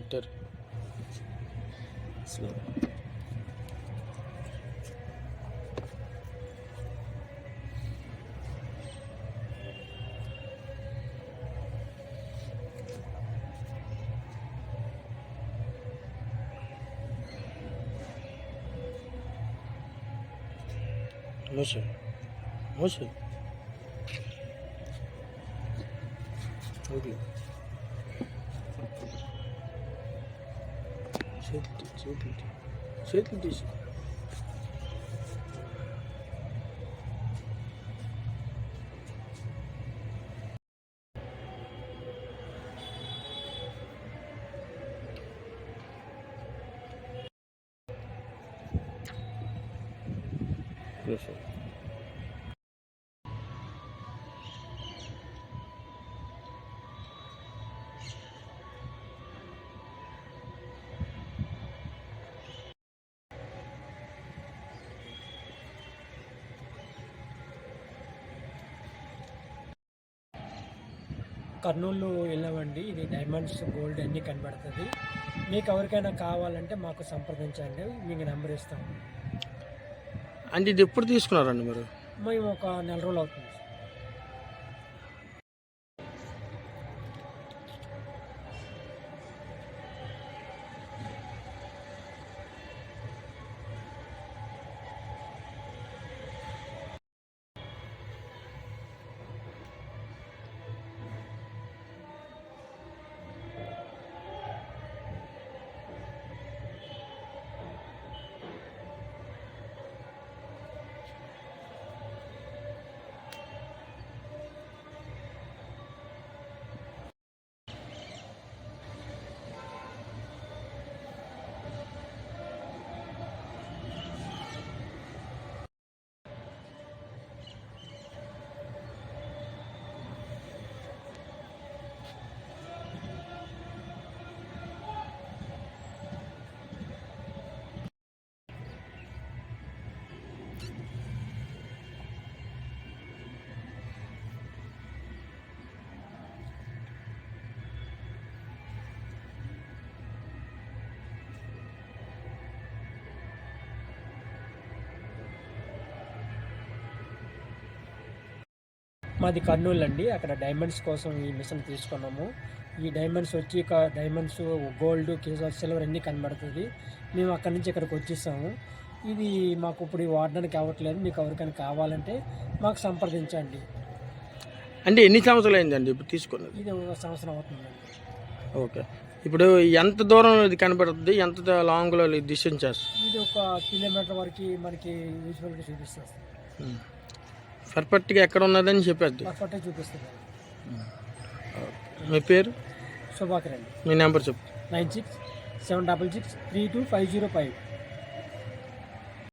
పెట్టారు. స్లో మూసి మూసి చేతులు తీసి కర్నూలు వెళ్ళామండి. ఇది డైమండ్స్, గోల్డ్ అన్నీ కనబడుతుంది. మీకు ఎవరికైనా కావాలంటే మాకు సంప్రదించండి, మీకు నెంబర్ ఇస్తాము. అంటే ఇది ఎప్పుడు తీసుకున్నారండి మీరు? మేము ఒక 4 రోజులు అవుతుంది. మాది కర్నూలు అండి. అక్కడ డైమండ్స్ కోసం ఈ మిషన్ తీసుకున్నాము. ఈ డైమండ్స్ వచ్చి డైమండ్స్, గోల్డ్, సిల్వర్ అన్నీ కనబడుతుంది. మేము అక్కడి నుంచి ఇక్కడికి వచ్చేసాము. ఇది మాకు ఇప్పుడు వాడడానికి అవ్వట్లేదు. మీకు ఎవరికైనా కావాలంటే మాకు సంప్రదించండి. అంటే ఎన్ని సంవత్సరాలు అయిందండి ఇప్పుడు తీసుకున్నది? ఇది 1 సంవత్సరం అవుతుందండి. ఓకే. ఇప్పుడు ఎంత దూరం ఇది కనబడుతుంది, ఎంత లాంగ్లో డిస్టెన్స్ చేస్తుంది? ఇది 1 కిలోమీటర్ వరకు మనకి విజువల్గా చూపిస్తుంది. పర్ఫెక్ట్గా ఎక్కడ ఉన్నదని చెప్పేది పర్ఫెక్ట్గా చూపిస్తుంది. మీ పేరు? సుభాకర్ అండి. మీ నెంబర్ చెప్పు. 96 766 32505.